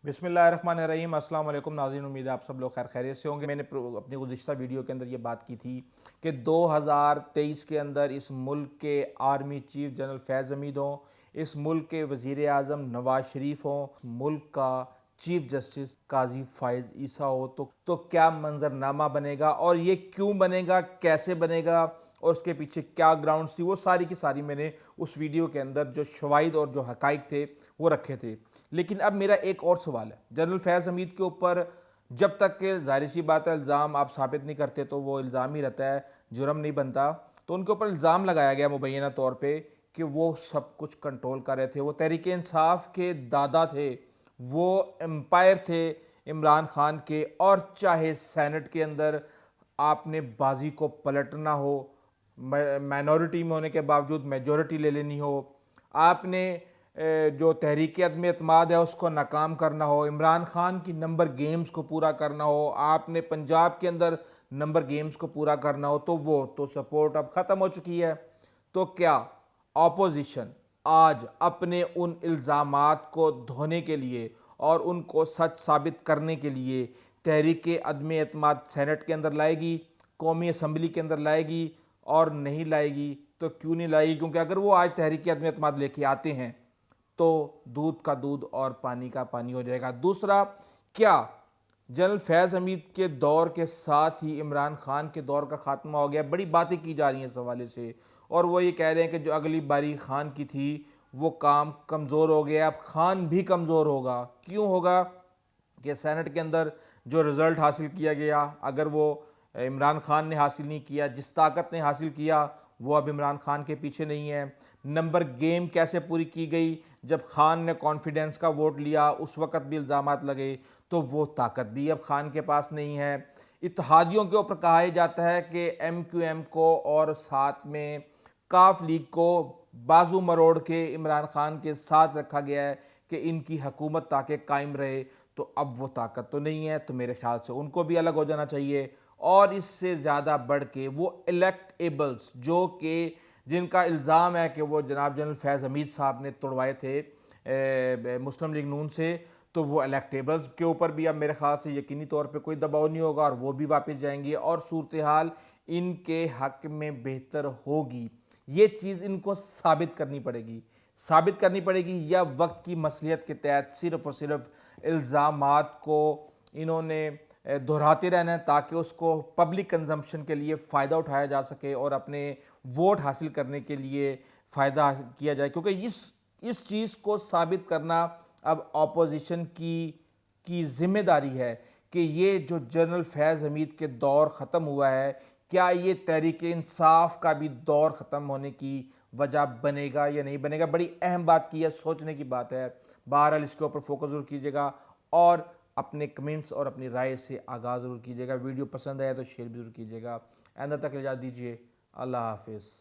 बिस्मिल्लाहिर्रहमानिर्रहीम। अस्सलाम वालेकुम नाज़रीन, उम्मीद है आप सब लोग खैर खैरियत से होंगे। मैंने अपनी गुज़िश्ता वीडियो के अंदर ये बात की थी कि 2023 के अंदर इस मुल्क के आर्मी चीफ जनरल फैज़ हमीद हों, इस मुल्क के वज़ीर आज़म नवाज शरीफ हों, मुल्क का चीफ जस्टिस काजी फ़ाइज़ ईसा हो, तो क्या मंजरनामा बनेगा और ये क्यों बनेगा, कैसे बनेगा और उसके पीछे क्या ग्राउंड्स थी, वो सारी की सारी मैंने उस वीडियो के अंदर जो शवाहिद और जो हकाइक थे वो रखे थे। लेकिन अब मेरा एक और सवाल है, जनरल फैज़ हमीद के ऊपर जब तक के ज़ाहिर सी बात है इल्ज़ाम आप साबित नहीं करते तो वो इल्ज़ाम ही रहता है, जुर्म नहीं बनता। तो उनके ऊपर इल्ज़ाम लगाया गया मुबैना तौर पे कि वो सब कुछ कंट्रोल कर रहे थे, वो तहरीक इंसाफ के दादा थे, वो एम्पायर थे इमरान खान के, और चाहे सेनेट के अंदर आपने बाजी को पलटना हो, माइनॉरिटी में होने के बावजूद मेजॉरिटी ले लेनी हो, आपने जो तहरीक अदम एतमाद है उसको नाकाम करना हो, इमरान खान की नंबर गेम्स को पूरा करना हो, आपने पंजाब के अंदर नंबर गेम्स को पूरा करना हो, तो वो तो सपोर्ट अब ख़त्म हो चुकी है। तो क्या ऑपोजिशन आज अपने उन इल्ज़ामात को धोने के लिए और उनको सच साबित करने के लिए तहरीक अदम एतमाद सेनेट के अंदर लाएगी, कौमी असम्बली के अंदर लाएगी, और नहीं लाएगी तो क्यों नहीं लाएगी? क्योंकि अगर वो आज तहरीक अदम एतमाद लेके आते हैं तो दूध का दूध और पानी का पानी हो जाएगा। दूसरा, क्या जनरल फैज़ हमीद के दौर के साथ ही इमरान खान के दौर का खात्मा हो गया? बड़ी बातें की जा रही हैं इस हवाले से, और वो ये कह रहे हैं कि जो अगली बारी खान की थी वो काम कमज़ोर हो गया, अब खान भी कमज़ोर होगा। क्यों होगा? कि सेनेट के अंदर जो रिज़ल्ट हासिल किया गया, अगर वो इमरान खान ने हासिल नहीं किया, जिस ताकत ने हासिल किया वो अब इमरान खान के पीछे नहीं है। नंबर गेम कैसे पूरी की गई? जब खान ने कॉन्फिडेंस का वोट लिया उस वक़्त भी इल्ज़ामात लगे, तो वो ताकत भी अब खान के पास नहीं है। इत्तेहादियों के ऊपर कहा जाता है कि MQM को और साथ में काफ लीग को बाजू मरोड़ के इमरान खान के साथ रखा गया है कि इनकी हुकूमत ताकि कायम रहे। तो अब वो ताकत तो नहीं है, तो मेरे ख्याल से उनको भी अलग हो जाना चाहिए। और इससे ज़्यादा बढ़ के वो इलेक्टेबल्स जो कि जिनका इल्ज़ाम है कि वो जनाब जनरल फैज़ हमीद साहब ने तोड़वाए थे मुस्लिम लीग नून से, तो वो इलेक्टेबल्स के ऊपर भी अब मेरे ख्याल से यकीनी तौर पे कोई दबाव नहीं होगा और वो भी वापस जाएंगे और सूरत हाल इनके हक में बेहतर होगी। ये चीज़ इनको साबित करनी पड़ेगी, या वक्त की मसलियत के तहत सिर्फ़ और सिर्फ इल्ज़ामात को इन्होंने दोहराते रहना है ताकि उसको पब्लिक कंजम्पशन के लिए फ़ायदा उठाया जा सके और अपने वोट हासिल करने के लिए फ़ायदा किया जाए। क्योंकि इस चीज़ को साबित करना अब ऑपोजिशन की ज़िम्मेदारी है कि ये जो जनरल फैज़ हमीद के दौर ख़त्म हुआ है, क्या ये तहरीक इंसाफ का भी दौर ख़त्म होने की वजह बनेगा या नहीं बनेगा? बड़ी अहम बात की है, सोचने की बात है। बहरहाल इसके ऊपर फोकस ज़रूर कीजिएगा और अपने कमेंट्स और अपनी राय से आगाज़ ज़रूर कीजिएगा। वीडियो पसंद आया तो शेयर भी ज़रूर कीजिएगा। आइंदा तक इजाज़त दीजिए। अल्लाह हाफ़िज़।